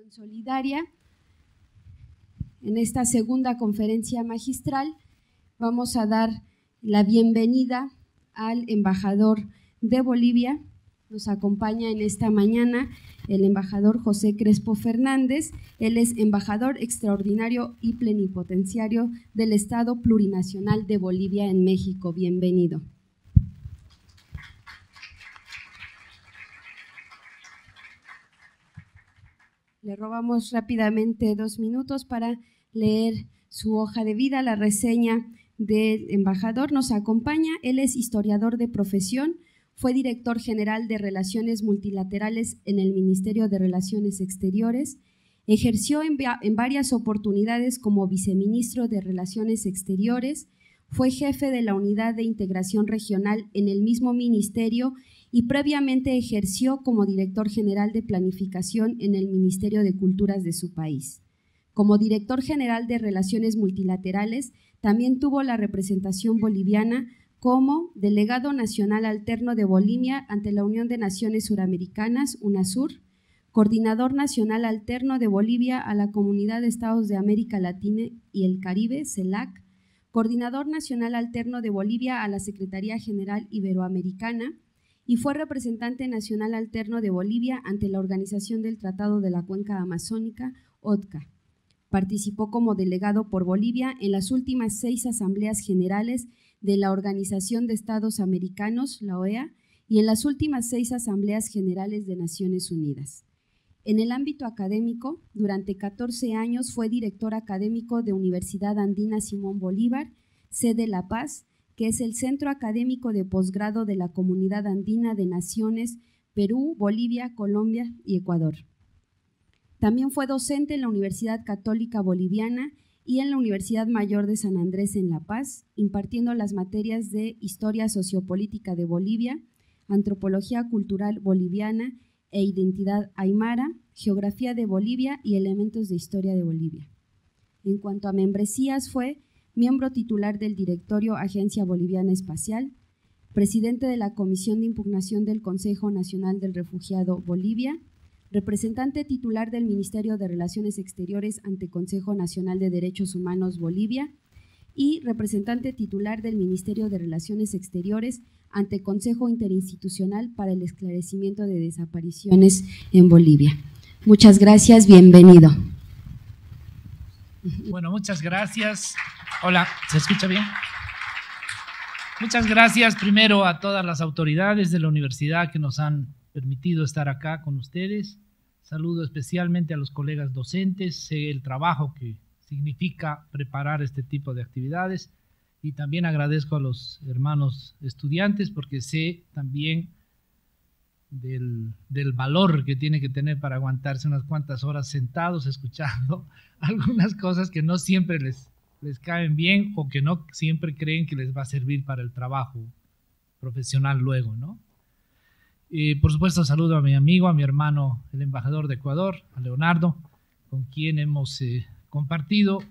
Acción Solidaria. En esta segunda conferencia magistral vamos a dar la bienvenida al embajador de Bolivia. Nos acompaña en esta mañana el embajador José Crespo Fernández. Él es embajador extraordinario y plenipotenciario del Estado Plurinacional de Bolivia en México. Bienvenido. Le robamos rápidamente 2 minutos para leer su hoja de vida, la reseña del embajador. Nos acompaña, él es historiador de profesión, fue director general de Relaciones Multilaterales en el Ministerio de Relaciones Exteriores, ejerció en varias oportunidades como viceministro de Relaciones Exteriores, fue jefe de la Unidad de Integración Regional en el mismo ministerio y previamente ejerció como director general de Planificación en el Ministerio de Culturas de su país. Como director general de Relaciones Multilaterales, también tuvo la representación boliviana como delegado nacional alterno de Bolivia ante la Unión de Naciones Suramericanas, UNASUR, coordinador nacional alterno de Bolivia a la Comunidad de Estados de América Latina y el Caribe, CELAC, coordinador nacional alterno de Bolivia a la Secretaría General Iberoamericana, y fue representante nacional alterno de Bolivia ante la Organización del Tratado de la Cuenca Amazónica, OTCA. Participó como delegado por Bolivia en las últimas 6 asambleas generales de la Organización de Estados Americanos, la OEA, y en las últimas 6 asambleas generales de Naciones Unidas. En el ámbito académico, durante 14 años fue director académico de Universidad Andina Simón Bolívar, sede La Paz, que es el centro académico de posgrado de la Comunidad Andina de Naciones Perú, Bolivia, Colombia y Ecuador. También fue docente en la Universidad Católica Boliviana y en la Universidad Mayor de San Andrés en La Paz, impartiendo las materias de Historia Sociopolítica de Bolivia, Antropología Cultural Boliviana e Identidad Aymara, Geografía de Bolivia y Elementos de Historia de Bolivia. En cuanto a membresías, fue miembro titular del Directorio Agencia Boliviana Espacial, presidente de la Comisión de Impugnación del Consejo Nacional del Refugiado Bolivia, representante titular del Ministerio de Relaciones Exteriores ante Consejo Nacional de Derechos Humanos Bolivia y representante titular del Ministerio de Relaciones Exteriores ante Consejo Interinstitucional para el Esclarecimiento de Desapariciones en Bolivia. Muchas gracias, bienvenido. Bueno, muchas gracias. Hola, ¿se escucha bien? Muchas gracias primero a todas las autoridades de la universidad que nos han permitido estar acá con ustedes. Saludo especialmente a los colegas docentes, sé el trabajo que significa preparar este tipo de actividades y también agradezco a los hermanos estudiantes porque sé también del valor que tiene que tener para aguantarse unas cuantas horas sentados escuchando algunas cosas que no siempre les caen bien o que no siempre creen que les va a servir para el trabajo profesional luego, ¿no? Por supuesto, saludo a mi amigo, a mi hermano, el embajador de Ecuador, a Leonardo, con quien hemos compartido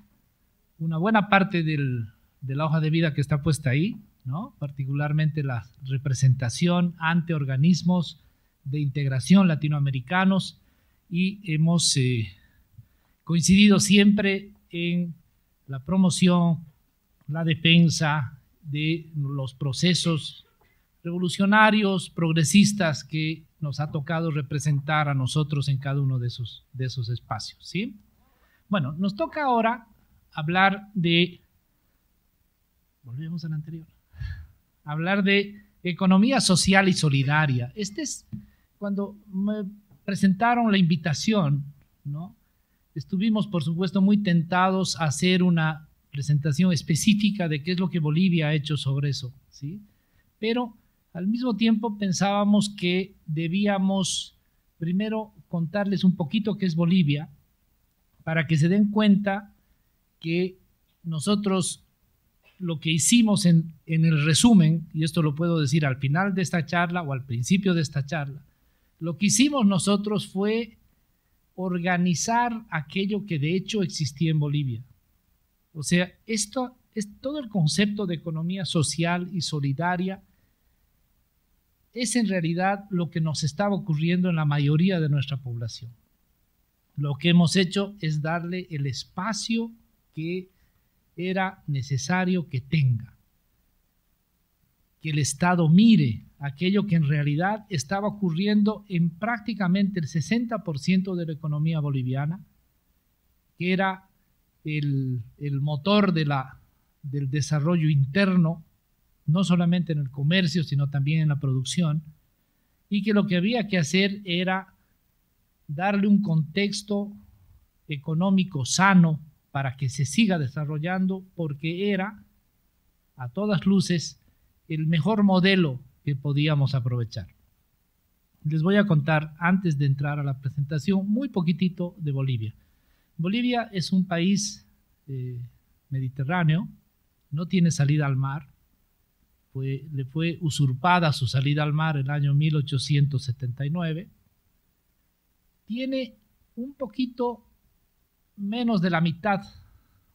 una buena parte de la hoja de vida que está puesta ahí, ¿no? Particularmente la representación ante organismos de integración latinoamericanos y hemos coincidido siempre en la promoción, la defensa de los procesos revolucionarios, progresistas que nos ha tocado representar a nosotros en cada uno de esos espacios, ¿sí? Bueno, nos toca ahora hablar de, volvemos al anterior, hablar de economía social y solidaria. Este es cuando me presentaron la invitación, ¿no? Estuvimos, por supuesto, muy tentados a hacer una presentación específica de qué es lo que Bolivia ha hecho sobre eso, ¿sí? Pero al mismo tiempo pensábamos que debíamos primero contarles un poquito qué es Bolivia para que se den cuenta que nosotros lo que hicimos en el resumen, y esto lo puedo decir al final de esta charla o al principio de esta charla, lo que hicimos nosotros fue organizar aquello que de hecho existía en Bolivia. O sea, esto es todo el concepto de economía social y solidaria es en realidad lo que nos estaba ocurriendo en la mayoría de nuestra población. lo que hemos hecho es darle el espacio que era necesario que tenga. Que el Estado mire aquello que en realidad estaba ocurriendo en prácticamente el 60% de la economía boliviana, que era el motor del desarrollo interno, no solamente en el comercio, sino también en la producción, y que lo que había que hacer era darle un contexto económico sano para que se siga desarrollando, porque era, a todas luces, el mejor modelo que podíamos aprovechar. Les voy a contar, antes de entrar a la presentación, muy poquitito de Bolivia. Bolivia es un país mediterráneo, no tiene salida al mar, le fue usurpada su salida al mar en el año 1879, tiene un poquito menos de la mitad,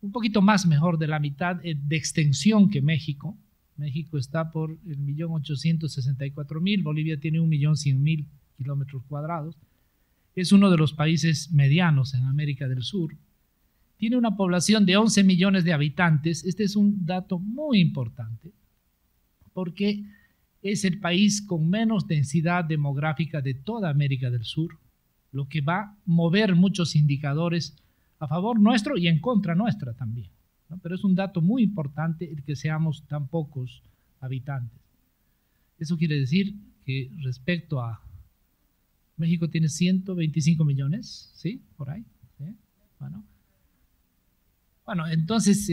un poquito más mejor de la mitad de extensión que México. México está por el 1.864.000, Bolivia tiene 1.100.000 kilómetros cuadrados. Es uno de los países medianos en América del Sur. Tiene una población de 11 millones de habitantes. Este es un dato muy importante porque es el país con menos densidad demográfica de toda América del Sur, lo que va a mover muchos indicadores a favor nuestro y en contra nuestra también, ¿no? Pero es un dato muy importante el que seamos tan pocos habitantes. Eso quiere decir que respecto a México tiene 125 millones, ¿sí? Por ahí. ¿Sí? Bueno, entonces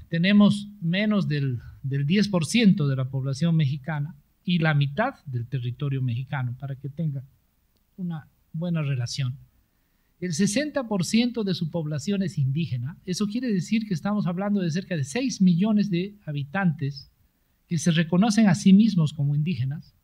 tenemos menos del 10% de la población mexicana y la mitad del territorio mexicano, para que tenga una buena relación. El 60% de su población es indígena. Eso quiere decir que estamos hablando de cerca de 6 millones de habitantes que se reconocen a sí mismos como indígenas,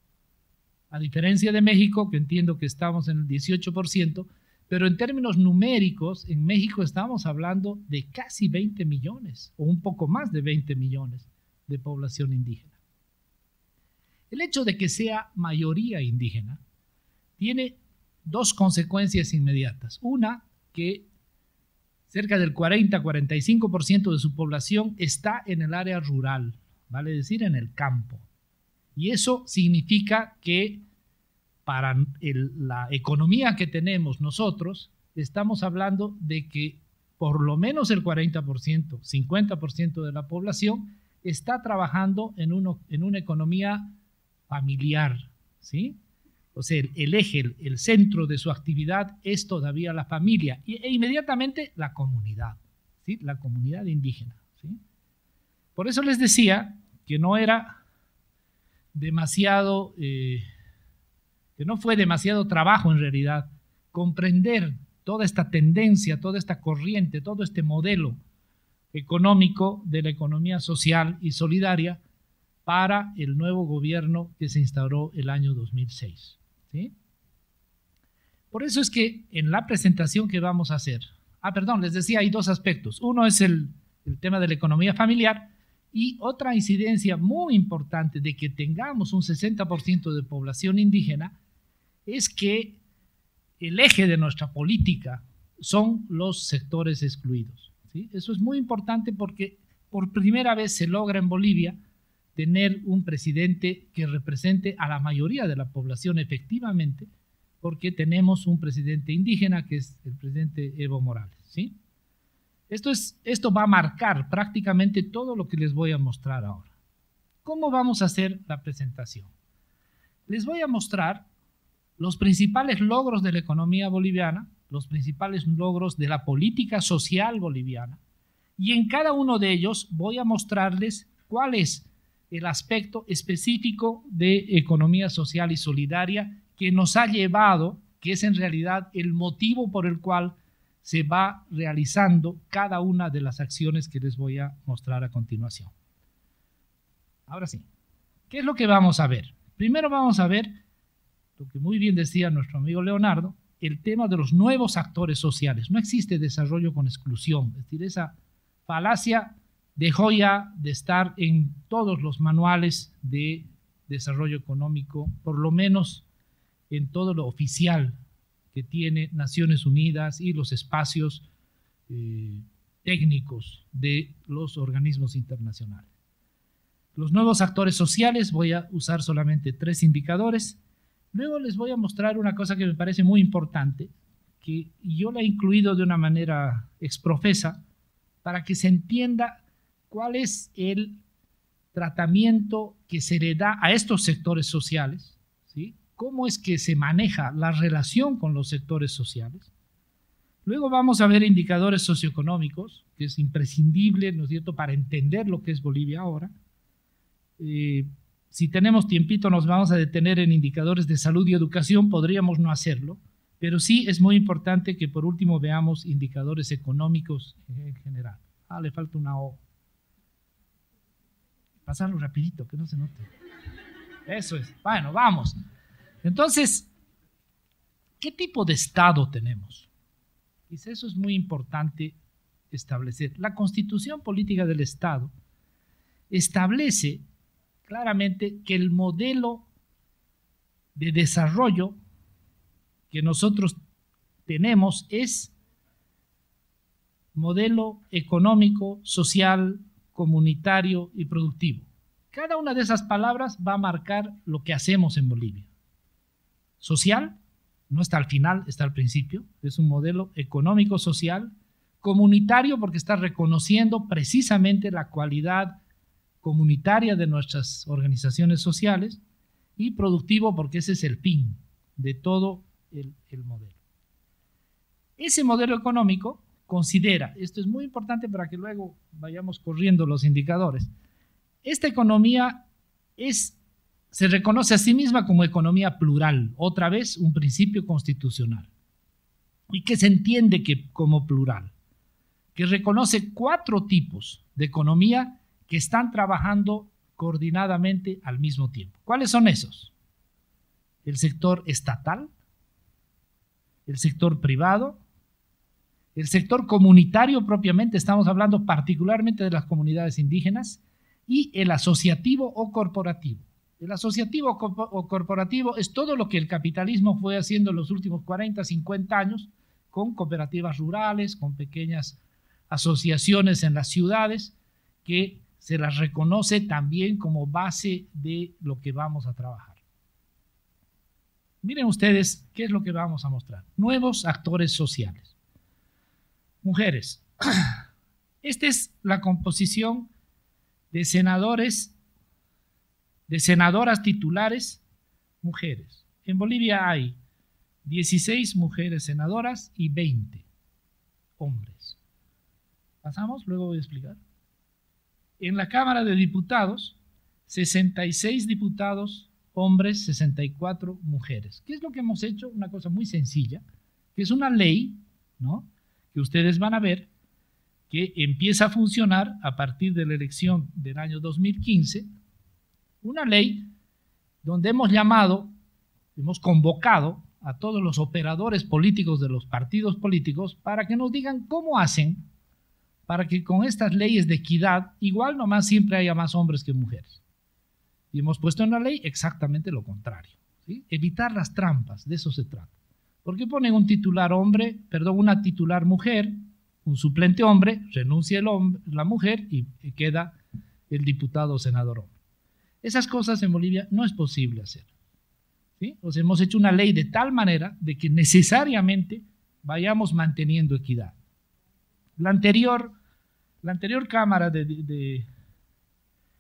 a diferencia de México, que entiendo que estamos en el 18%, pero en términos numéricos, en México estamos hablando de casi 20 millones, o un poco más de 20 millones de población indígena. El hecho de que sea mayoría indígena tiene dos consecuencias inmediatas. Una, que cerca del 40-45% de su población está en el área rural, vale decir, en el campo. Y eso significa que para la economía que tenemos nosotros, estamos hablando de que por lo menos el 40%, 50% de la población está trabajando en una economía familiar, ¿sí? O sea, el eje, el centro de su actividad es todavía la familia e inmediatamente la comunidad, ¿sí? La comunidad indígena, ¿sí? Por eso les decía que no era demasiado, que no fue demasiado trabajo en realidad comprender toda esta tendencia, toda esta corriente, todo este modelo económico de la economía social y solidaria para el nuevo gobierno que se instauró el año 2006. ¿Sí? Por eso es que en la presentación que vamos a hacer, les decía, hay dos aspectos. Uno es el tema de la economía familiar y otra incidencia muy importante de que tengamos un 60% de población indígena es que el eje de nuestra política son los sectores excluidos, ¿sí? Eso es muy importante porque por primera vez se logra en Bolivia tener un presidente que represente a la mayoría de la población efectivamente, porque tenemos un presidente indígena que es el presidente Evo Morales, ¿sí? Esto va a marcar prácticamente todo lo que les voy a mostrar ahora. ¿Cómo vamos a hacer la presentación? Les voy a mostrar los principales logros de la economía boliviana, los principales logros de la política social boliviana, y en cada uno de ellos voy a mostrarles cuál es el aspecto específico de economía social y solidaria que nos ha llevado, que es en realidad el motivo por el cual se va realizando cada una de las acciones que les voy a mostrar a continuación. Ahora sí, ¿qué es lo que vamos a ver? Primero vamos a ver lo que muy bien decía nuestro amigo Leonardo, el tema de los nuevos actores sociales. No existe desarrollo con exclusión, es decir, esa falacia dejó ya de estar en todos los manuales de desarrollo económico, por lo menos en todo lo oficial que tiene Naciones Unidas y los espacios técnicos de los organismos internacionales. Los nuevos actores sociales, voy a usar solamente 3 indicadores. Luego les voy a mostrar una cosa que me parece muy importante, que yo la he incluido de una manera exprofesa para que se entienda cuál es el tratamiento que se le da a estos sectores sociales, ¿sí? Cómo es que se maneja la relación con los sectores sociales. Luego vamos a ver indicadores socioeconómicos, que es imprescindible, ¿no es cierto?, para entender lo que es Bolivia ahora. Si tenemos tiempito nos vamos a detener en indicadores de salud y educación, podríamos no hacerlo, pero sí es muy importante que por último veamos indicadores económicos en general. Le falta una O. Pasarlo rapidito, que no se note. Eso es. Bueno, vamos. Entonces, ¿qué tipo de Estado tenemos? Quizá eso es muy importante establecer. La Constitución Política del Estado establece claramente que el modelo de desarrollo que nosotros tenemos es modelo económico, social, comunitario y productivo. Cada una de esas palabras va a marcar lo que hacemos en Bolivia. Social, no está al final, está al principio, es un modelo económico-social, comunitario porque está reconociendo precisamente la cualidad comunitaria de nuestras organizaciones sociales, y productivo porque ese es el fin de todo el modelo. Ese modelo económico considera, esto es muy importante para que luego vayamos corriendo los indicadores, esta economía se reconoce a sí misma como economía plural, otra vez un principio constitucional, y que se entiende como plural, que reconoce 4 tipos de economía que están trabajando coordinadamente al mismo tiempo. ¿Cuáles son esos? El sector estatal, el sector privado, el sector comunitario propiamente, estamos hablando particularmente de las comunidades indígenas, y el asociativo o corporativo. El asociativo o corporativo es todo lo que el capitalismo fue haciendo en los últimos 40, 50 años, con cooperativas rurales, con pequeñas asociaciones en las ciudades, que se las reconoce también como base de lo que vamos a trabajar. Miren ustedes qué es lo que vamos a mostrar. Nuevos actores sociales. Mujeres. Esta es la composición de senadores, de senadoras titulares, mujeres. En Bolivia hay 16 mujeres senadoras y 20 hombres. ¿Pasamos? Luego voy a explicar. En la Cámara de Diputados, 66 diputados hombres, 64 mujeres. ¿Qué es lo que hemos hecho? Una cosa muy sencilla, que es una ley, ¿no?, que ustedes van a ver, que empieza a funcionar a partir de la elección del año 2015, una ley donde hemos convocado a todos los operadores políticos de los partidos políticos para que nos digan cómo hacen para que con estas leyes de equidad, igual nomás siempre haya más hombres que mujeres. Y hemos puesto en la ley exactamente lo contrario, ¿sí? Evitar las trampas, de eso se trata. ¿Por qué ponen un titular hombre, una titular mujer, un suplente hombre, renuncia la mujer y queda el diputado o senador hombre? Esas cosas en Bolivia no es posible hacer, ¿sí? O sea, hemos hecho una ley de tal manera de que necesariamente vayamos manteniendo equidad. La anterior Cámara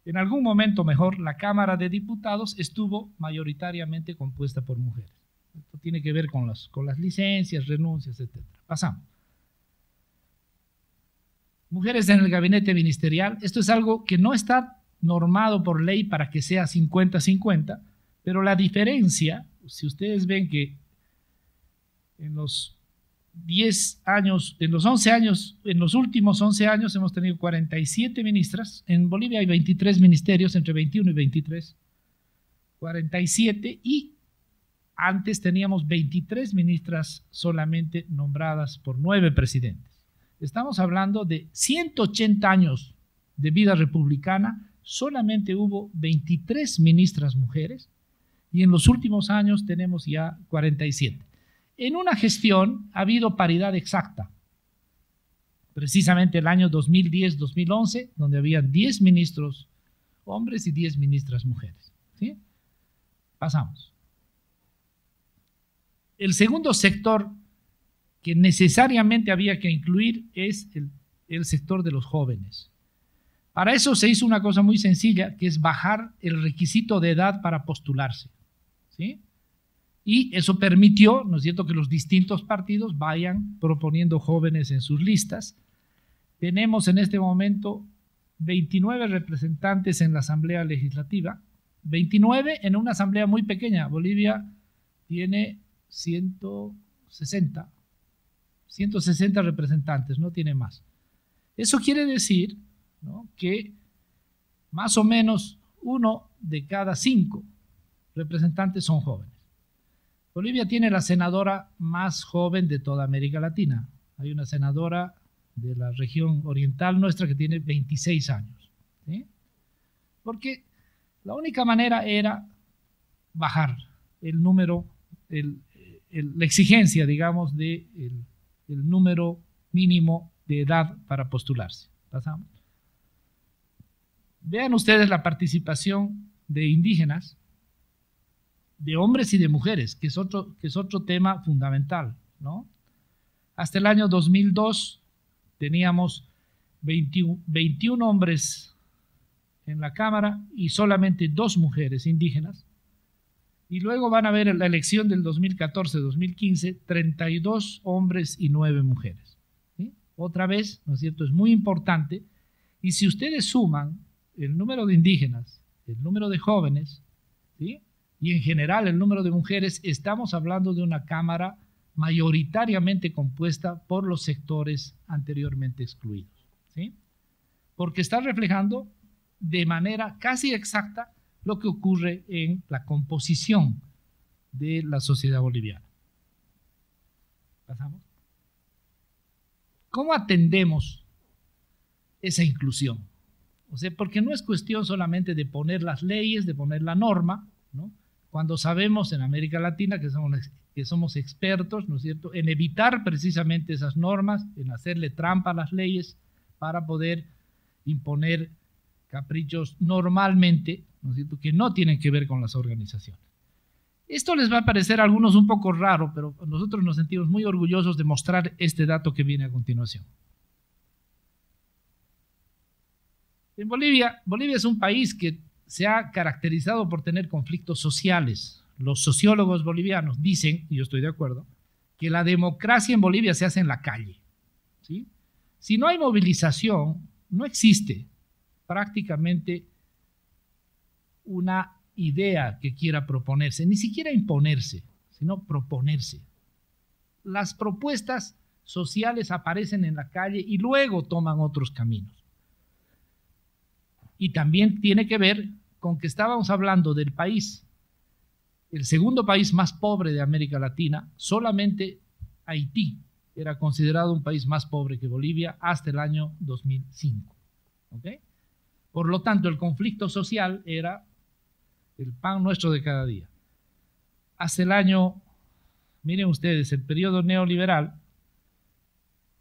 en algún momento mejor, la Cámara de Diputados estuvo mayoritariamente compuesta por mujeres. Esto tiene que ver con las licencias, renuncias, etc. Pasamos. Mujeres en el gabinete ministerial. Esto es algo que no está normado por ley para que sea 50-50, pero la diferencia, si ustedes ven que en los 10 años, en los últimos 11 años hemos tenido 47 ministras. En Bolivia hay 23 ministerios, entre 21 y 23. 47, y antes teníamos 23 ministras solamente nombradas por 9 presidentes. Estamos hablando de 180 años de vida republicana, solamente hubo 23 ministras mujeres, y en los últimos años tenemos ya 47. En una gestión ha habido paridad exacta. Precisamente el año 2010-2011, donde habían 10 ministros hombres y 10 ministras mujeres. ¿Sí? Pasamos. El segundo sector que necesariamente había que incluir es el sector de los jóvenes. Para eso se hizo una cosa muy sencilla, que es bajar el requisito de edad para postularse. ¿Sí? Y eso permitió, ¿no es cierto?, que los distintos partidos vayan proponiendo jóvenes en sus listas. Tenemos en este momento 29 representantes en la Asamblea Legislativa, 29 en una asamblea muy pequeña. Bolivia tiene 160 representantes, no tiene más. Eso quiere decir, ¿no?, que más o menos 1 de cada 5 representantes son jóvenes. Bolivia tiene la senadora más joven de toda América Latina. Hay una senadora de la región oriental nuestra que tiene 26 años. ¿Sí? Porque la única manera era bajar el número, la exigencia, digamos, del número mínimo de edad para postularse. Pasamos. Vean ustedes la participación de indígenas, de hombres y de mujeres, que es otro tema fundamental, ¿no? Hasta el año 2002 teníamos 21 hombres en la Cámara y solamente 2 mujeres indígenas. Y luego van a ver en la elección del 2014-2015, 32 hombres y 9 mujeres. ¿Sí? Otra vez, ¿no es cierto?, es muy importante. Y si ustedes suman el número de indígenas, el número de jóvenes, ¿sí?, y en general el número de mujeres, estamos hablando de una Cámara mayoritariamente compuesta por los sectores anteriormente excluidos. ¿Sí? Porque está reflejando de manera casi exacta lo que ocurre en la composición de la sociedad boliviana. ¿Pasamos? ¿Cómo atendemos esa inclusión? O sea, porque no es cuestión solamente de poner las leyes, de poner la norma, ¿no?, cuando sabemos en América Latina que somos expertos, ¿no es cierto?, en evitar precisamente esas normas, en hacerle trampa a las leyes para poder imponer caprichos normalmente, ¿no es cierto?, que no tienen que ver con las organizaciones. Esto les va a parecer a algunos un poco raro, pero nosotros nos sentimos muy orgullosos de mostrar este dato que viene a continuación. En Bolivia es un país que se ha caracterizado por tener conflictos sociales. Los sociólogos bolivianos dicen, y yo estoy de acuerdo, que la democracia en Bolivia se hace en la calle. ¿Sí? Si no hay movilización, no existe prácticamente una idea que quiera proponerse, ni siquiera imponerse, sino proponerse. Las propuestas sociales aparecen en la calle y luego toman otros caminos. Y también tiene que ver con que estábamos hablando del país, el segundo país más pobre de América Latina. Solamente Haití era considerado un país más pobre que Bolivia hasta el año 2005. ¿Okay? Por lo tanto, el conflicto social era el pan nuestro de cada día. Hasta el año, miren ustedes, el periodo neoliberal,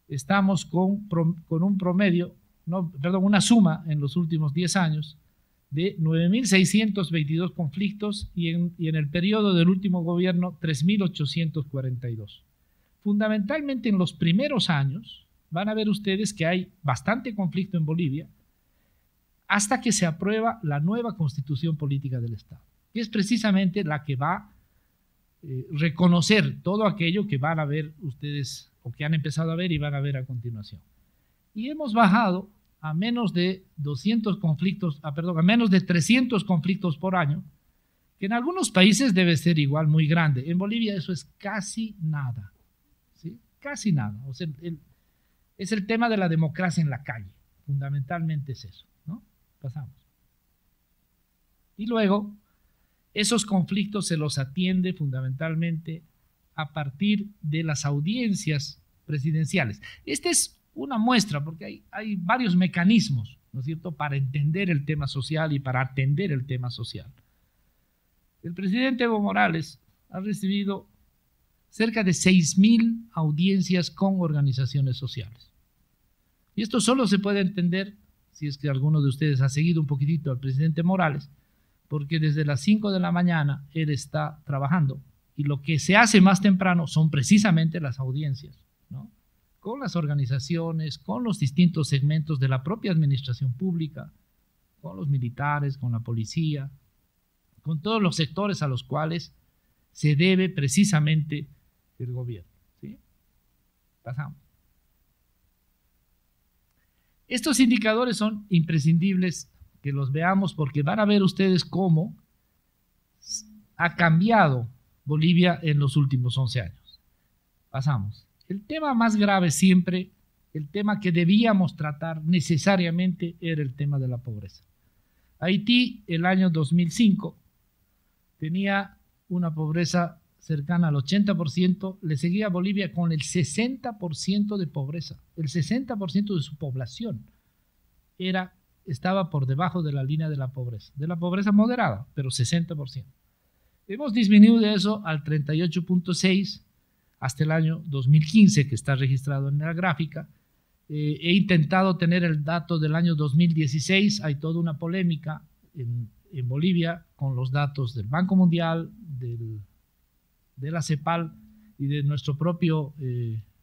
estamos con un promedio, una suma en los últimos 10 años de 9.622 conflictos y en el periodo del último gobierno 3.842. Fundamentalmente en los primeros años van a ver ustedes que hay bastante conflicto en Bolivia hasta que se aprueba la nueva Constitución Política del Estado, que es precisamente la que va a reconocer todo aquello que van a ver ustedes o que han empezado a ver y van a ver a continuación. Y hemos bajado a menos de 200 conflictos, a menos de 300 conflictos por año, que en algunos países debe ser igual muy grande. En Bolivia eso es casi nada, ¿sí? Casi nada. O sea, es el tema de la democracia en la calle, fundamentalmente es eso, ¿no? Pasamos. Y luego, esos conflictos se los atiende fundamentalmente a partir de las audiencias presidenciales. Este es una muestra, porque hay varios mecanismos, ¿no es cierto?, para entender el tema social y para atender el tema social. El presidente Evo Morales ha recibido cerca de 6.000 audiencias con organizaciones sociales. Y esto solo se puede entender si es que alguno de ustedes ha seguido un poquitito al presidente Morales, porque desde las 5 de la mañana él está trabajando y lo que se hace más temprano son precisamente las audiencias, ¿no? Con las organizaciones, con los distintos segmentos de la propia administración pública, con los militares, con la policía, con todos los sectores a los cuales se debe precisamente el gobierno, ¿sí? Pasamos. Estos indicadores son imprescindibles que los veamos porque van a ver ustedes cómo ha cambiado Bolivia en los últimos 11 años. Pasamos. El tema más grave siempre, el tema que debíamos tratar necesariamente era el tema de la pobreza. Haití, el año 2005, tenía una pobreza cercana al 80%, le seguía a Bolivia con el 60% de pobreza. El 60% de su población estaba por debajo de la línea de la pobreza moderada, pero 60%. Hemos disminuido de eso al 38.6% hasta el año 2015, que está registrado en la gráfica. He intentado tener el dato del año 2016, hay toda una polémica en Bolivia con los datos del Banco Mundial, de la CEPAL y de nuestro propio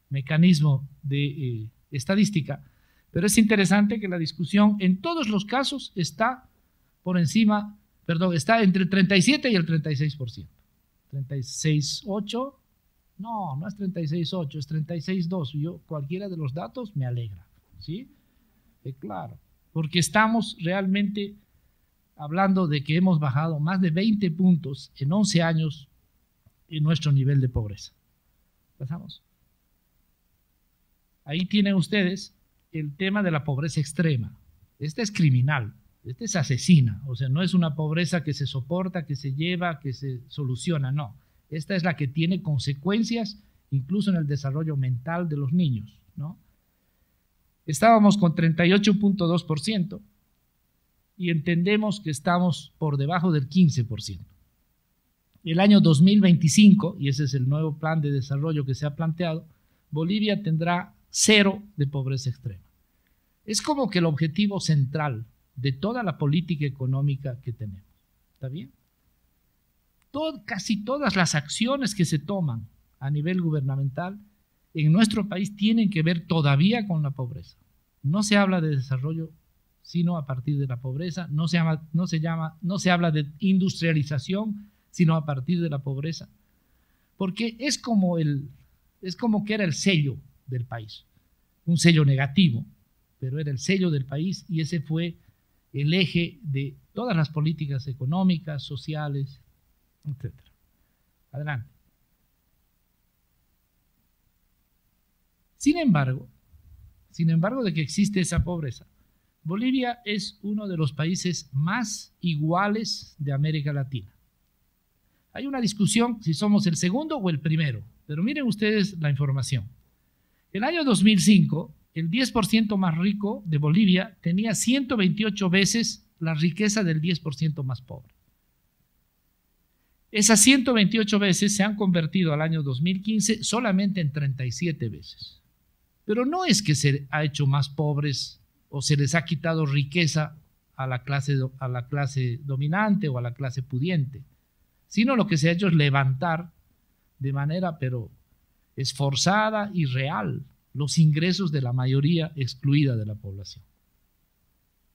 mecanismo de estadística, pero es interesante que la discusión en todos los casos está por encima, está entre el 37 y el 36%. 36.8, no es 36.8, es 36.2. Yo cualquiera de los datos me alegra, ¿sí? Claro, porque estamos realmente hablando de que hemos bajado más de 20 puntos en 11 años en nuestro nivel de pobreza. Pasamos. Ahí tienen ustedes el tema de la pobreza extrema. Esta es criminal, esta es asesina, o sea, no es una pobreza que se soporta, que se lleva, que se soluciona, no. Esta es la que tiene consecuencias incluso en el desarrollo mental de los niños, ¿no? Estábamos con 38.2% y entendemos que estamos por debajo del 15%. El año 2025, y ese es el nuevo plan de desarrollo que se ha planteado, Bolivia tendrá 0 de pobreza extrema. Es como que el objetivo central de toda la política económica que tenemos. ¿Está bien? Casi todas las acciones que se toman a nivel gubernamental en nuestro país tienen que ver todavía con la pobreza. No se habla de desarrollo sino a partir de la pobreza, no se habla de industrialización sino a partir de la pobreza, porque es como que era el sello del país, un sello negativo, pero era el sello del país y ese fue el eje de todas las políticas económicas, sociales, etc. Adelante. Sin embargo de que existe esa pobreza, Bolivia es uno de los países más iguales de América Latina. Hay una discusión si somos el segundo o el primero, pero miren ustedes la información. El año 2005, el 10% más rico de Bolivia tenía 128 veces la riqueza del 10% más pobre. Esas 128 veces se han convertido al año 2015 solamente en 37 veces. Pero no es que se ha hecho más pobres o se les ha quitado riqueza a la clase dominante o a la clase pudiente, sino lo que se ha hecho es levantar de manera pero esforzada y real los ingresos de la mayoría excluida de la población.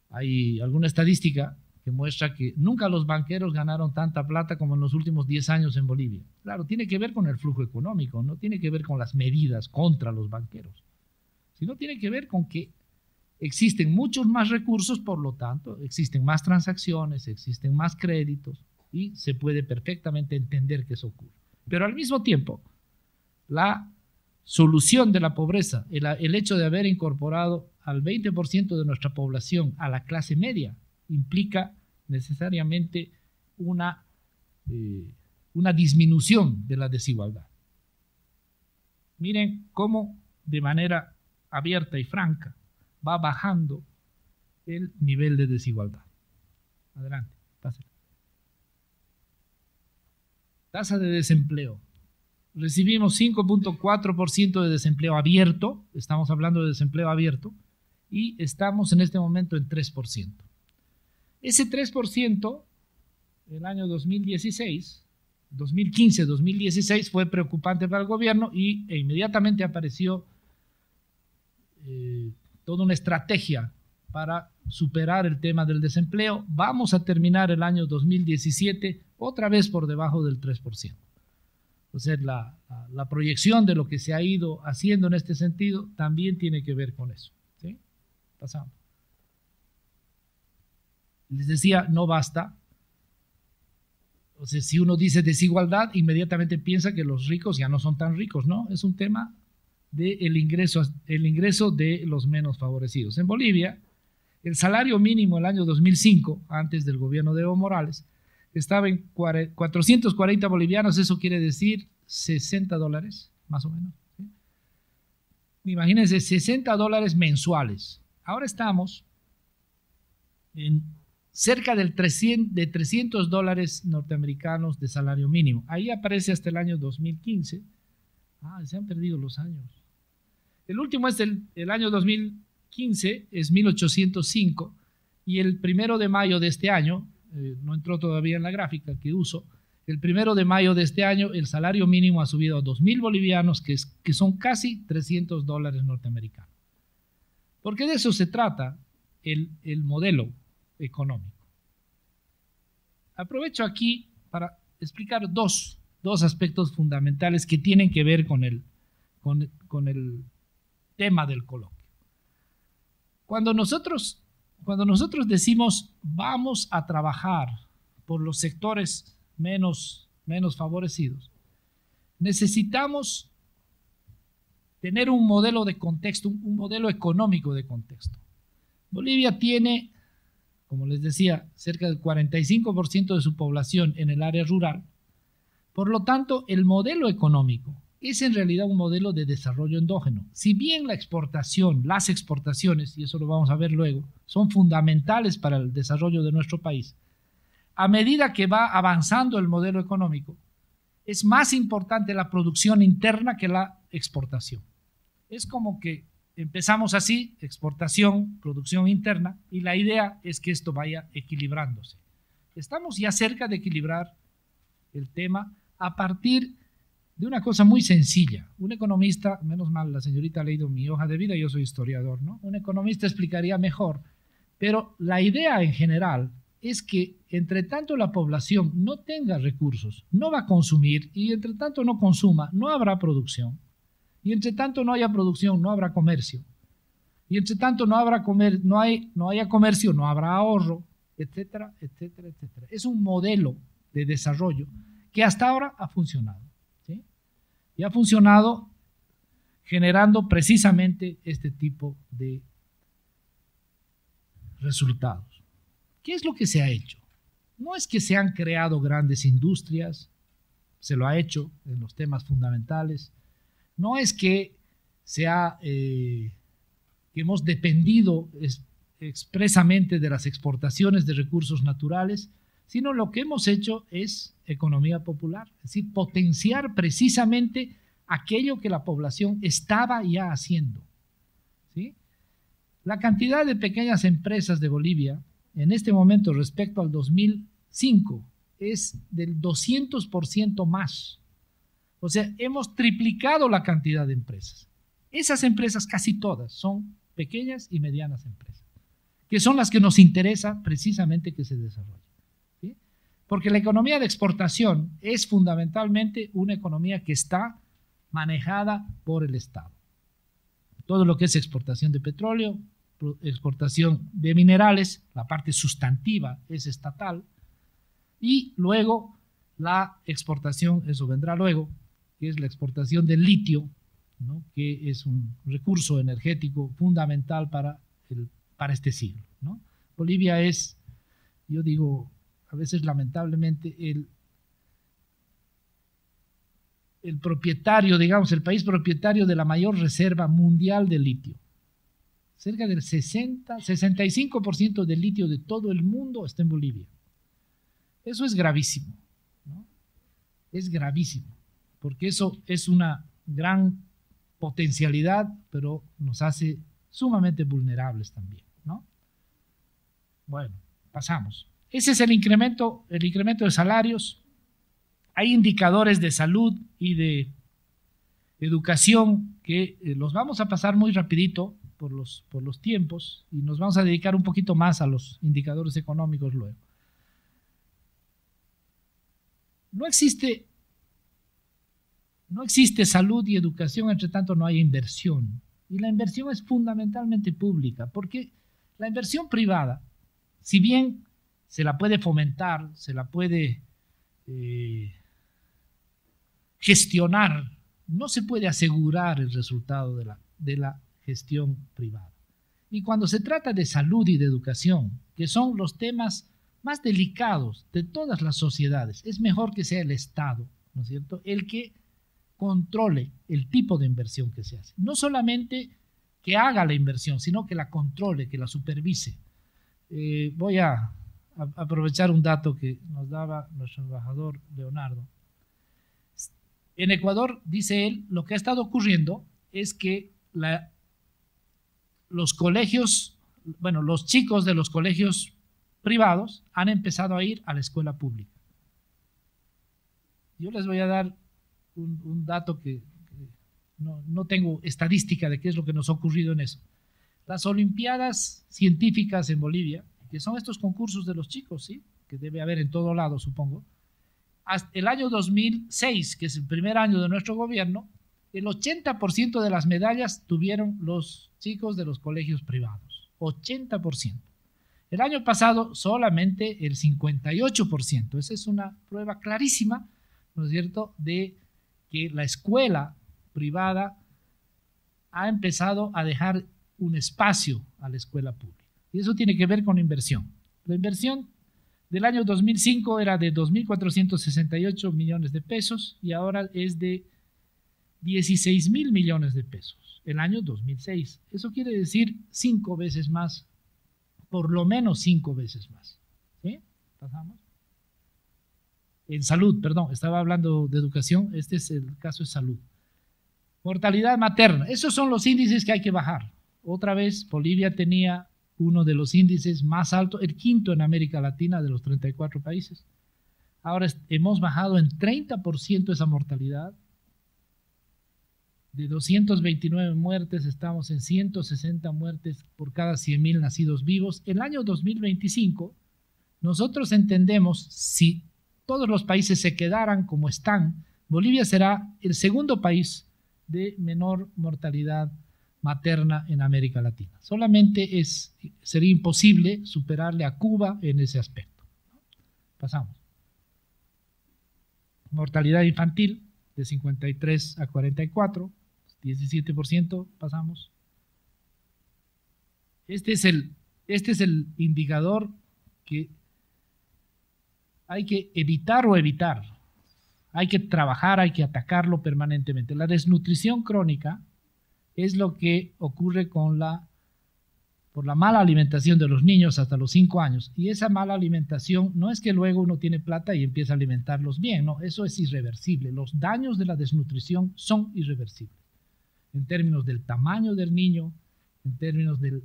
Hay alguna estadística que muestra que nunca los banqueros ganaron tanta plata como en los últimos 10 años en Bolivia. Claro, tiene que ver con el flujo económico, no tiene que ver con las medidas contra los banqueros, sino tiene que ver con que existen muchos más recursos, por lo tanto, existen más transacciones, existen más créditos y se puede perfectamente entender que eso ocurre. Pero al mismo tiempo, la solución de la pobreza, el hecho de haber incorporado al 20% de nuestra población a la clase media, implica necesariamente una disminución de la desigualdad. Miren cómo de manera abierta y franca va bajando el nivel de desigualdad. Adelante, pásenla. Tasa de desempleo. recibimos 5.4% de desempleo abierto, estamos hablando de desempleo abierto, y estamos en este momento en 3%. Ese 3%, el año 2015-2016 fue preocupante para el gobierno e inmediatamente apareció toda una estrategia para superar el tema del desempleo. Vamos a terminar el año 2017 otra vez por debajo del 3%. O sea, la proyección de lo que se ha ido haciendo en este sentido también tiene que ver con eso. ¿Sí? Pasamos. Les decía, no basta. O sea, si uno dice desigualdad, inmediatamente piensa que los ricos ya no son tan ricos, ¿no? Es un tema del ingreso de los menos favorecidos. En Bolivia, el salario mínimo el año 2005, antes del gobierno de Evo Morales, estaba en 440 bolivianos, eso quiere decir $60, más o menos. ¿Sí? Imagínense, $60 mensuales. Ahora estamos en cerca de $300 norteamericanos de salario mínimo. Ahí aparece hasta el año 2015. Se han perdido los años. El último es el año 2015, es 1.805, y el 1 de mayo de este año, no entró todavía en la gráfica que uso, el 1 de mayo de este año el salario mínimo ha subido a 2.000 bolivianos, que son casi $300 norteamericanos. Porque de eso se trata el modelo económico. Aprovecho aquí para explicar dos aspectos fundamentales que tienen que ver con el tema del coloquio. Cuando nosotros decimos vamos a trabajar por los sectores menos favorecidos, necesitamos tener un modelo de contexto, un modelo económico de contexto. Bolivia tiene, como les decía, cerca del 45% de su población en el área rural. Por lo tanto, el modelo económico es en realidad un modelo de desarrollo endógeno. Si bien las exportaciones, y eso lo vamos a ver luego, son fundamentales para el desarrollo de nuestro país, a medida que va avanzando el modelo económico, es más importante la producción interna que la exportación. Es como que empezamos así, exportación, producción interna, y la idea es que esto vaya equilibrándose. Estamos ya cerca de equilibrar el tema a partir de una cosa muy sencilla. Un economista, menos mal la señorita ha leído mi hoja de vida, yo soy historiador, ¿no? Un economista explicaría mejor, pero la idea en general es que entre tanto la población no tenga recursos, no va a consumir, y entre tanto no consuma, no habrá producción, y entre tanto no haya producción, no habrá comercio, y entre tanto no haya comercio, no habrá ahorro, etcétera, etcétera, etcétera. Es un modelo de desarrollo que hasta ahora ha funcionado, ¿sí? Y ha funcionado generando precisamente este tipo de resultados. ¿Qué es lo que se ha hecho? No es que se han creado grandes industrias, se lo ha hecho en los temas fundamentales. No es que que hemos dependido expresamente de las exportaciones de recursos naturales, sino lo que hemos hecho es economía popular, es decir, potenciar precisamente aquello que la población estaba ya haciendo, ¿sí? La cantidad de pequeñas empresas de Bolivia en este momento respecto al 2005 es del 200% más. O sea, hemos triplicado la cantidad de empresas. Esas empresas, casi todas, son pequeñas y medianas empresas, que son las que nos interesa precisamente que se desarrollen, ¿sí? Porque la economía de exportación es fundamentalmente una economía que está manejada por el Estado. Todo lo que es exportación de petróleo, exportación de minerales, la parte sustantiva es estatal, y luego la exportación, eso vendrá luego, que es la exportación del litio, ¿no? Que es un recurso energético fundamental para este siglo, ¿no? Bolivia es, yo digo, a veces lamentablemente el propietario, digamos, el país propietario de la mayor reserva mundial de litio. Cerca del 65% del litio de todo el mundo está en Bolivia. Eso es gravísimo, ¿no? Es gravísimo, porque eso es una gran potencialidad, pero nos hace sumamente vulnerables también, ¿no? Bueno, pasamos. Ese es el incremento de salarios. Hay indicadores de salud y de educación que los vamos a pasar muy rapidito por los tiempos y nos vamos a dedicar un poquito más a los indicadores económicos luego. No existe salud y educación, entre tanto no hay inversión. Y la inversión es fundamentalmente pública, porque la inversión privada, si bien se la puede fomentar, se la puede gestionar, no se puede asegurar el resultado de la gestión privada. Y cuando se trata de salud y de educación, que son los temas más delicados de todas las sociedades, es mejor que sea el Estado, ¿no es cierto?, el que controle el tipo de inversión que se hace. No solamente que haga la inversión, sino que la controle, que la supervise. Voy a aprovechar un dato que nos daba nuestro embajador Leonardo. En Ecuador, dice él, lo que ha estado ocurriendo es que los colegios, bueno, los chicos de los colegios privados han empezado a ir a la escuela pública. Yo les voy a dar un dato que no tengo estadística de qué es lo que nos ha ocurrido en eso. Las Olimpiadas Científicas en Bolivia, que son estos concursos de los chicos, ¿sí?, que debe haber en todo lado, supongo. Hasta el año 2006, que es el primer año de nuestro gobierno, el 80% de las medallas tuvieron los chicos de los colegios privados. 80%. El año pasado solamente el 58%. Esa es una prueba clarísima, ¿no es cierto?, de que la escuela privada ha empezado a dejar un espacio a la escuela pública. Y eso tiene que ver con inversión. La inversión del año 2005 era de 2.468 millones de pesos y ahora es de 16.000 millones de pesos. El año 2006. Eso quiere decir 5 veces más, por lo menos 5 veces más. ¿Sí? ¿Pasamos? En salud, perdón, estaba hablando de educación, este es el caso de salud. Mortalidad materna, esos son los índices que hay que bajar. Otra vez, Bolivia tenía uno de los índices más altos, el quinto en América Latina de los 34 países. Ahora hemos bajado en 30% esa mortalidad. De 229 muertes estamos en 160 muertes por cada 100.000 nacidos vivos. El año 2025, nosotros entendemos, si todos los países se quedaran como están, Bolivia será el segundo país de menor mortalidad materna en América Latina. Solamente sería imposible superarle a Cuba en ese aspecto. Pasamos. Mortalidad infantil de 53 a 44, 17%, pasamos. Este es el indicador que hay que evitar o evitar. Hay que trabajar, hay que atacarlo permanentemente. La desnutrición crónica es lo que ocurre por la mala alimentación de los niños hasta los 5 años. Y esa mala alimentación no es que luego uno tiene plata y empieza a alimentarlos bien, no, eso es irreversible. Los daños de la desnutrición son irreversibles. En términos del tamaño del niño, en términos del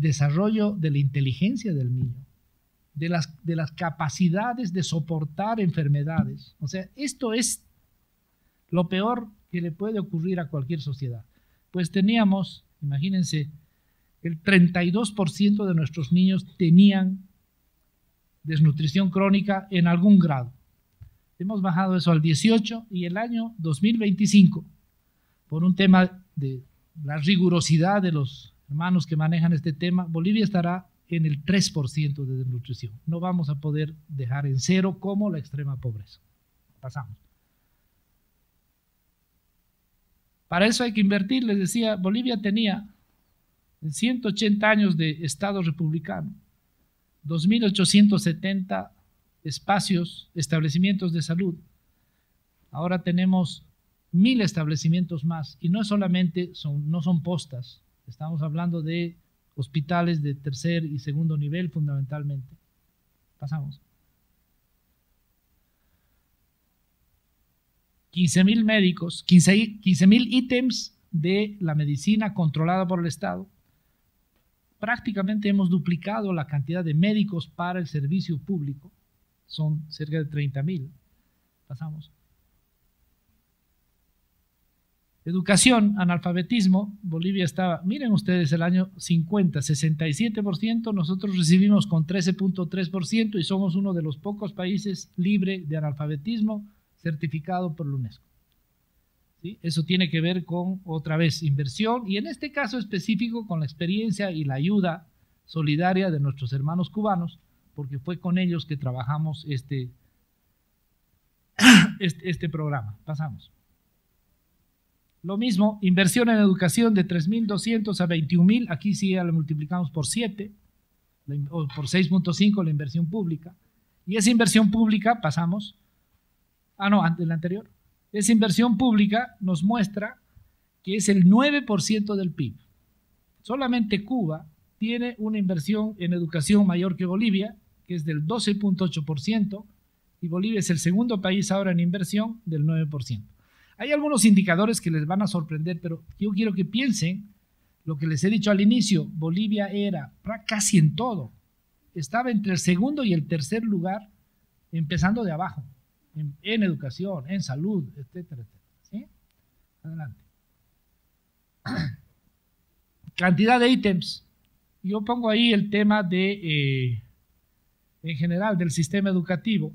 desarrollo de la inteligencia del niño, de las capacidades de soportar enfermedades. O sea, esto es lo peor que le puede ocurrir a cualquier sociedad. Pues teníamos, imagínense, el 32% de nuestros niños tenían desnutrición crónica en algún grado. Hemos bajado eso al 18% y el año 2025, por un tema de la rigurosidad de los hermanos que manejan este tema, Bolivia estará en el 3% de desnutrición. No vamos a poder dejar en cero como la extrema pobreza. Pasamos. Para eso hay que invertir. Les decía, Bolivia tenía en 180 años de Estado republicano 2.870 establecimientos de salud. Ahora tenemos 1.000 establecimientos más y no solamente no son postas. Estamos hablando de hospitales de tercer y segundo nivel fundamentalmente. Pasamos. 15.000 médicos, 15.000 ítems de la medicina controlada por el Estado. Prácticamente hemos duplicado la cantidad de médicos para el servicio público. Son cerca de 30.000. Pasamos. Educación, analfabetismo, Bolivia estaba, miren ustedes, el año 50, 67%, nosotros recibimos con 13.3% y somos uno de los pocos países libre de analfabetismo certificado por la UNESCO. ¿Sí? Eso tiene que ver con, otra vez, inversión y en este caso específico con la experiencia y la ayuda solidaria de nuestros hermanos cubanos, porque fue con ellos que trabajamos este programa. Pasamos. Lo mismo, inversión en educación de 3.200 a 21.000, aquí sí ya lo multiplicamos por 7, o por 6.5 la inversión pública. Y esa inversión pública, pasamos, antes la anterior, esa inversión pública nos muestra que es el 9% del PIB. Solamente Cuba tiene una inversión en educación mayor que Bolivia, que es del 12.8%, y Bolivia es el segundo país ahora en inversión del 9%. Hay algunos indicadores que les van a sorprender, pero yo quiero que piensen lo que les he dicho al inicio. Bolivia era casi en todo. Estaba entre el segundo y el tercer lugar, empezando de abajo, en educación, en salud, etcétera, etcétera. ¿Sí? Adelante. Cantidad de ítems. Yo pongo ahí el tema de, en general, del sistema educativo.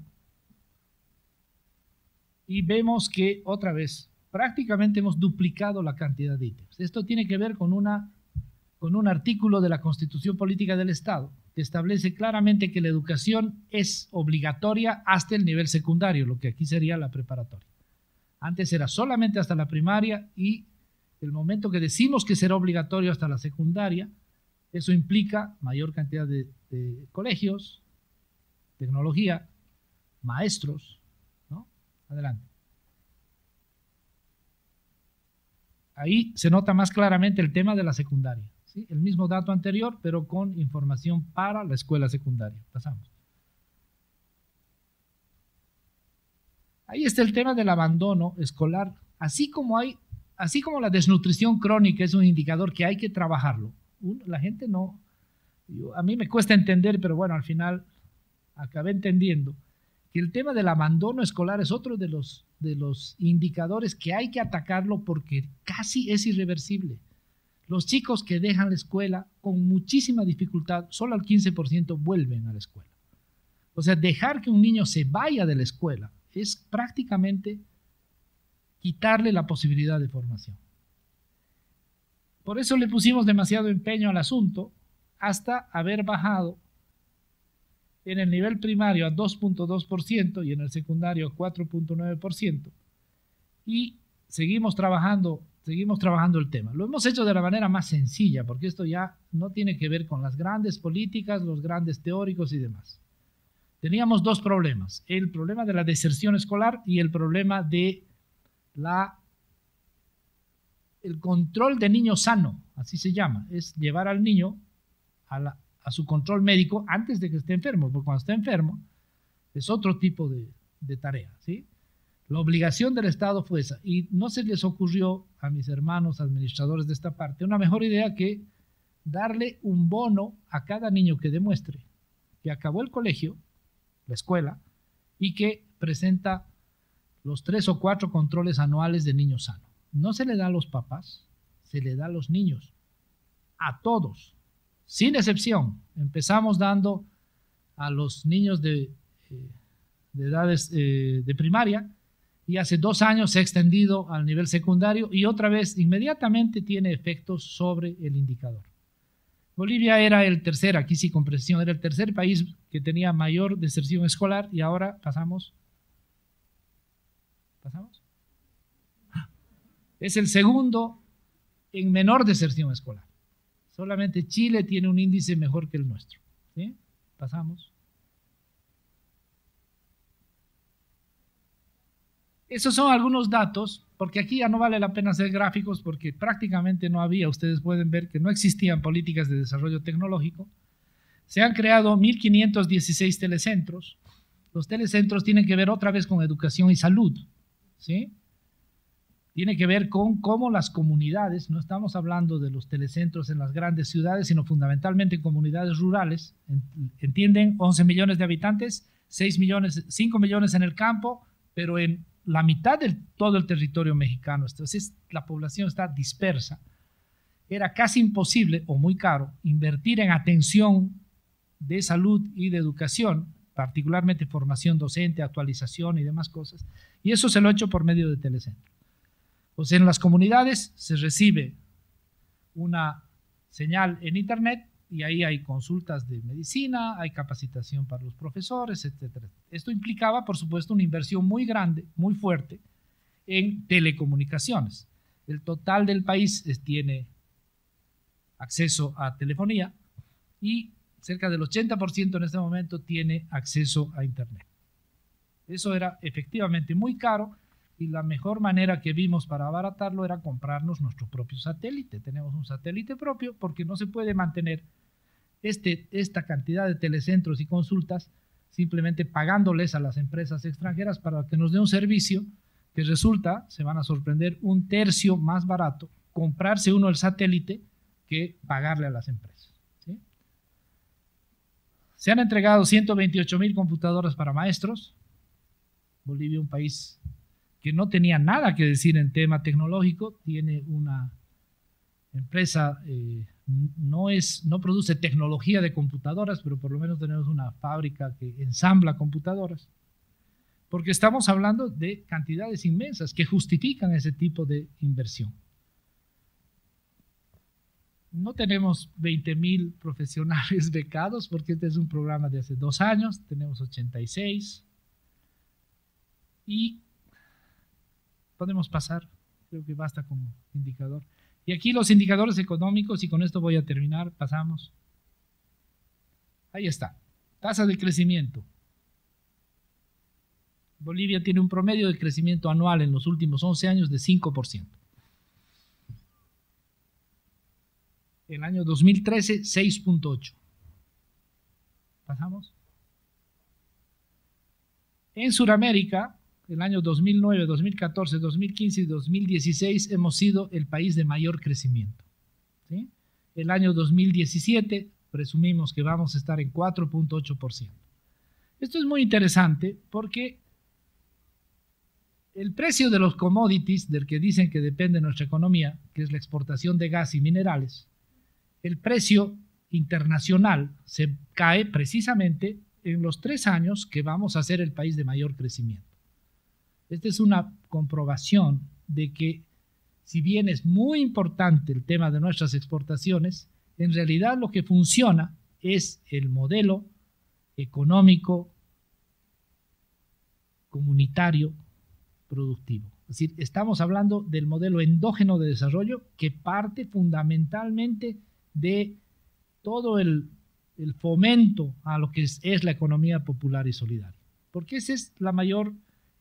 Y vemos que, otra vez, prácticamente hemos duplicado la cantidad de ítems. Esto tiene que ver con un artículo de la Constitución Política del Estado que establece claramente que la educación es obligatoria hasta el nivel secundario, lo que aquí sería la preparatoria. Antes era solamente hasta la primaria y el momento que decimos que será obligatorio hasta la secundaria, eso implica mayor cantidad de colegios, tecnología, maestros. Adelante. Ahí se nota más claramente el tema de la secundaria. ¿Sí? El mismo dato anterior, pero con información para la escuela secundaria. Pasamos. Ahí está el tema del abandono escolar. Así como la desnutrición crónica es un indicador que hay que trabajarlo. La gente no... a mí me cuesta entender, pero bueno, al final acabé entendiendo que el tema del abandono escolar es otro de los indicadores que hay que atacarlo porque casi es irreversible. Los chicos que dejan la escuela con muchísima dificultad, solo al 15% vuelven a la escuela. O sea, dejar que un niño se vaya de la escuela es prácticamente quitarle la posibilidad de formación. Por eso le pusimos demasiado empeño al asunto hasta haber bajado en el nivel primario a 2.2% y en el secundario a 4.9%. Y seguimos trabajando el tema. Lo hemos hecho de la manera más sencilla, porque esto ya no tiene que ver con las grandes políticas, los grandes teóricos y demás. Teníamos dos problemas, el problema de la deserción escolar y el problema de el control de niño sano, así se llama, es llevar al niño a su control médico antes de que esté enfermo, porque cuando está enfermo es otro tipo de tarea, ¿sí? La obligación del Estado fue esa, y no se les ocurrió a mis hermanos administradores de esta parte una mejor idea que darle un bono a cada niño que demuestre que acabó el colegio, la escuela, y que presenta los 3 o 4 controles anuales de niño sano. No se le da a los papás, se le da a los niños, a todos, sin excepción. Empezamos dando a los niños de edades de primaria y hace 2 años se ha extendido al nivel secundario y otra vez inmediatamente tiene efectos sobre el indicador. Bolivia era el tercer, aquí sí con precisión, era el tercer país que tenía mayor deserción escolar y ahora pasamos. Es el segundo en menor deserción escolar. Solamente Chile tiene un índice mejor que el nuestro. ¿Sí? Pasamos. Esos son algunos datos, porque aquí ya no vale la pena hacer gráficos porque prácticamente no había, ustedes pueden ver que no existían políticas de desarrollo tecnológico. Se han creado 1.516 telecentros. Los telecentros tienen que ver otra vez con educación y salud, ¿sí? tiene que ver con cómo las comunidades, no estamos hablando de los telecentros en las grandes ciudades, sino fundamentalmente en comunidades rurales, entienden, 11 millones de habitantes, 6 millones, 5 millones en el campo, pero en la mitad de todo el territorio mexicano. Entonces la población está dispersa. Era casi imposible o muy caro invertir en atención de salud y de educación, particularmente formación docente, actualización y demás cosas. Y eso se lo ha hecho por medio de telecentro. Pues en las comunidades se recibe una señal en internet y ahí hay consultas de medicina, hay capacitación para los profesores, etcétera. Esto implicaba, por supuesto, una inversión muy grande, muy fuerte en telecomunicaciones. El total del país tiene acceso a telefonía y cerca del 80% en este momento tiene acceso a internet. Eso era efectivamente muy caro. Y la mejor manera que vimos para abaratarlo era comprarnos nuestro propio satélite. Tenemos un satélite propio porque no se puede mantener esta cantidad de telecentros y consultas simplemente pagándoles a las empresas extranjeras para que nos dé un servicio que resulta, se van a sorprender, 1/3 más barato comprarse uno el satélite que pagarle a las empresas. ¿Sí? Se han entregado 128,000 computadoras para maestros. Bolivia, un país que no tenía nada que decir en tema tecnológico, tiene una empresa, no produce tecnología de computadoras, pero por lo menos tenemos una fábrica que ensambla computadoras, porque estamos hablando de cantidades inmensas que justifican ese tipo de inversión. No tenemos 20,000 profesionales becados, porque este es un programa de hace 2 años, tenemos 86, y podemos pasar, creo que basta como indicador. Y aquí los indicadores económicos, y con esto voy a terminar, pasamos. Ahí está, tasa de crecimiento. Bolivia tiene un promedio de crecimiento anual en los últimos 11 años de 5%. El año 2013, 6.8%. ¿Pasamos? En Sudamérica, el año 2009, 2014, 2015 y 2016 hemos sido el país de mayor crecimiento. ¿Sí? El año 2017 presumimos que vamos a estar en 4.8%. Esto es muy interesante porque el precio de los commodities, del que dicen que depende nuestra economía, que es la exportación de gas y minerales, el precio internacional se cae precisamente en los 3 años que vamos a ser el país de mayor crecimiento. Esta es una comprobación de que, si bien es muy importante el tema de nuestras exportaciones, en realidad lo que funciona es el modelo económico, comunitario, productivo. Es decir, estamos hablando del modelo endógeno de desarrollo que parte fundamentalmente de todo el fomento a lo que es la economía popular y solidaria. Porque ese es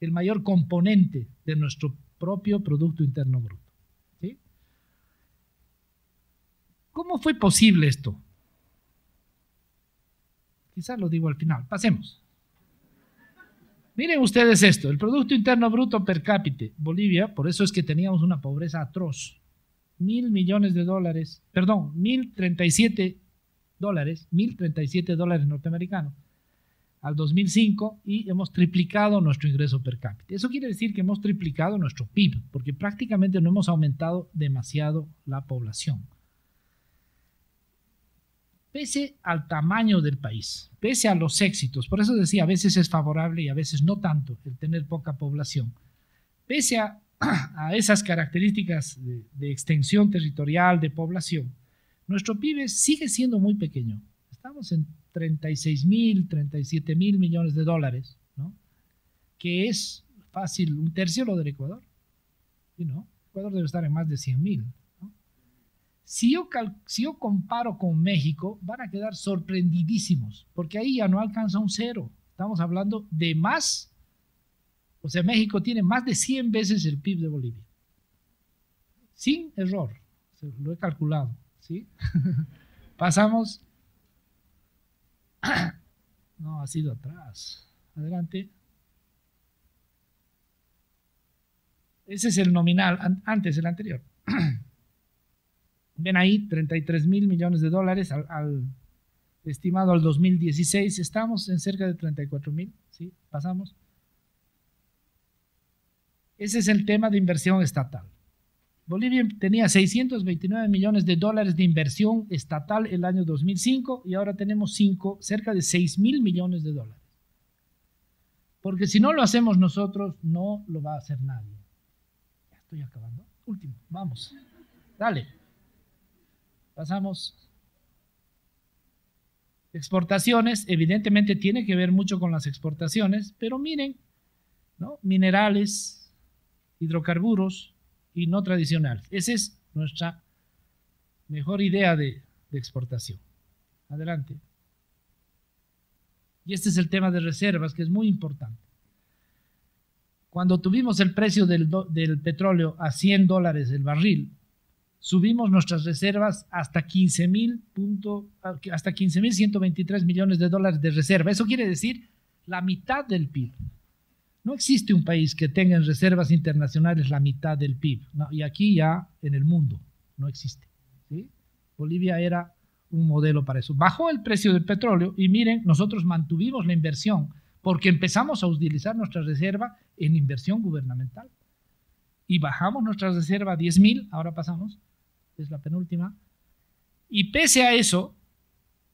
el mayor componente de nuestro propio Producto Interno Bruto. ¿Sí? ¿Cómo fue posible esto? Quizás lo digo al final. Pasemos. Miren ustedes esto, el Producto Interno Bruto per cápita, Bolivia, por eso es que teníamos una pobreza atroz. $1,037 norteamericanos al 2005 y hemos triplicado nuestro ingreso per cápita. Eso quiere decir que hemos triplicado nuestro PIB, porque prácticamente no hemos aumentado demasiado la población. Pese al tamaño del país, pese a los éxitos, por eso decía, a veces es favorable y a veces no tanto el tener poca población, pese a esas características de extensión territorial, de población, nuestro PIB sigue siendo muy pequeño. Estamos en 36,000, 37,000 millones de dólares, ¿no? Que es fácil, 1/3 lo del Ecuador. ¿Sí, no? Ecuador debe estar en más de 100,000. ¿No? Si yo comparo con México, van a quedar sorprendidísimos, porque ahí ya no alcanza un 0. Estamos hablando de más, o sea, México tiene más de 100 veces el PIB de Bolivia. Sin error, lo he calculado, ¿sí? Pasamos. No, ha sido atrás. Adelante. Ese es el nominal, antes el anterior. Ven ahí, 33.000 millones de dólares estimado al 2016. Estamos en cerca de 34.000, ¿sí? Pasamos. Ese es el tema de inversión estatal. Bolivia tenía 629 millones de dólares de inversión estatal el año 2005 y ahora tenemos cerca de 6.000 millones de dólares. Porque si no lo hacemos nosotros, no lo va a hacer nadie. Ya estoy acabando. Último, vamos. Dale. Pasamos. Exportaciones, evidentemente tiene que ver mucho con las exportaciones, pero miren, ¿no? Minerales, hidrocarburos y no tradicionales. Esa es nuestra mejor idea de exportación. Adelante. Y este es el tema de reservas, que es muy importante. Cuando tuvimos el precio del petróleo a $100 el barril, subimos nuestras reservas hasta 15.123 millones de dólares de reserva. Eso quiere decir la mitad del PIB. No existe un país que tenga en reservas internacionales la mitad del PIB, ¿no? Y aquí ya en el mundo no existe, ¿sí? Bolivia era un modelo para eso. Bajó el precio del petróleo y miren, nosotros mantuvimos la inversión porque empezamos a utilizar nuestra reserva en inversión gubernamental. Y bajamos nuestra reserva a 10.000, ahora pasamos, es la penúltima. Y pese a eso,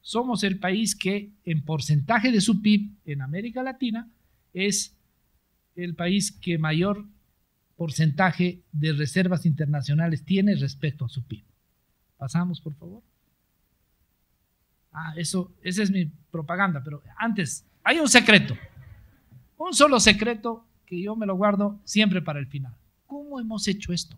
somos el país que en porcentaje de su PIB en América Latina es el país que mayor porcentaje de reservas internacionales tiene respecto a su PIB. Pasamos, por favor. Esa es mi propaganda, pero antes, hay un secreto. Un solo secreto que yo me lo guardo siempre para el final. ¿Cómo hemos hecho esto?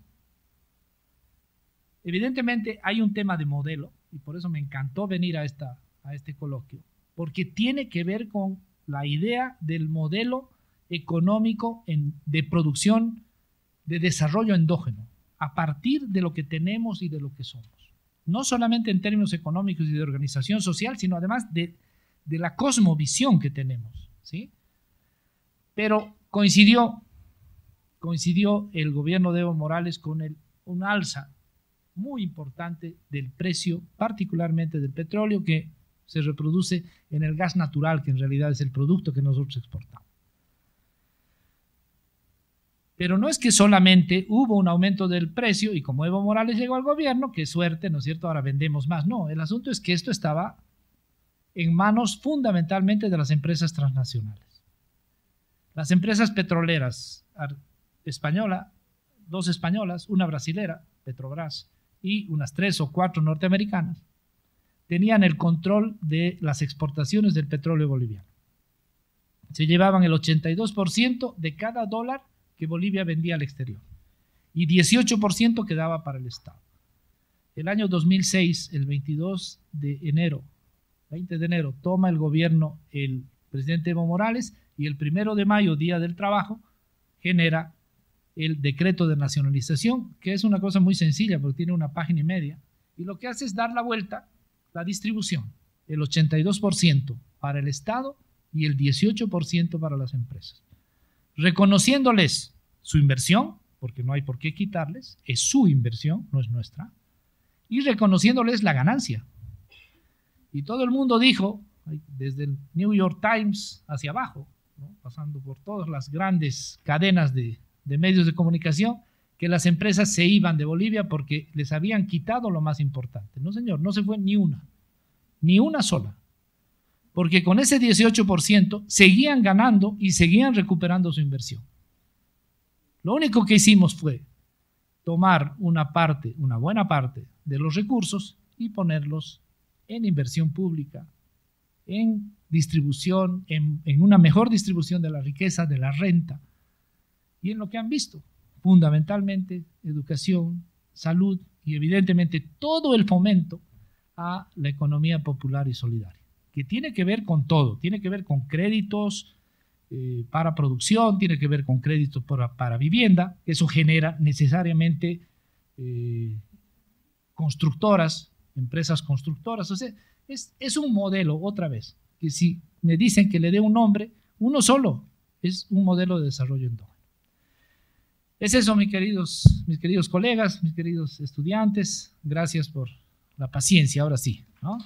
Evidentemente hay un tema de modelo, y por eso me encantó venir a este coloquio, porque tiene que ver con la idea del modelo económico de producción, de desarrollo endógeno, a partir de lo que tenemos y de lo que somos. No solamente en términos económicos y de organización social, sino además de la cosmovisión que tenemos, ¿sí? Pero coincidió el gobierno de Evo Morales con un alza muy importante del precio, particularmente del petróleo, que se reproduce en el gas natural, que en realidad es el producto que nosotros exportamos. Pero no es que solamente hubo un aumento del precio y como Evo Morales llegó al gobierno, qué suerte, ¿no es cierto?, ahora vendemos más. No, el asunto es que esto estaba en manos fundamentalmente de las empresas transnacionales. Las empresas petroleras dos españolas, una brasilera, Petrobras, y unas 3 o 4 norteamericanas, tenían el control de las exportaciones del petróleo boliviano. Se llevaban el 82% de cada dólar que Bolivia vendía al exterior y 18% quedaba para el Estado. El año 2006, el 20 de enero, toma el gobierno el presidente Evo Morales y el 1 de mayo, Día del Trabajo, genera el decreto de nacionalización, que es una cosa muy sencilla porque tiene una página y media, y lo que hace es dar la vuelta, la distribución, el 82% para el Estado y el 18% para las empresas, reconociéndoles su inversión, porque no hay por qué quitarles, es su inversión, no es nuestra, y reconociéndoles la ganancia. Y todo el mundo dijo, desde el New York Times hacia abajo, ¿no?, pasando por todas las grandes cadenas de medios de comunicación, que las empresas se iban de Bolivia porque les habían quitado lo más importante. No, señor, no se fue ni una sola, porque con ese 18% seguían ganando y seguían recuperando su inversión. Lo único que hicimos fue tomar una buena parte de los recursos y ponerlos en inversión pública, en distribución, en una mejor distribución de la riqueza, de la renta, y en lo que han visto, fundamentalmente educación, salud y evidentemente todo el fomento a la economía popular y solidaria, que tiene que ver con todo, tiene que ver con créditos para producción, tiene que ver con créditos para vivienda, eso genera necesariamente constructoras, empresas constructoras, o sea, es un modelo, otra vez, que si me dicen que le dé un nombre, uno solo, es un modelo de desarrollo endógeno. Es eso, mis queridos colegas, mis queridos estudiantes. Gracias por la paciencia, ahora sí, ¿no?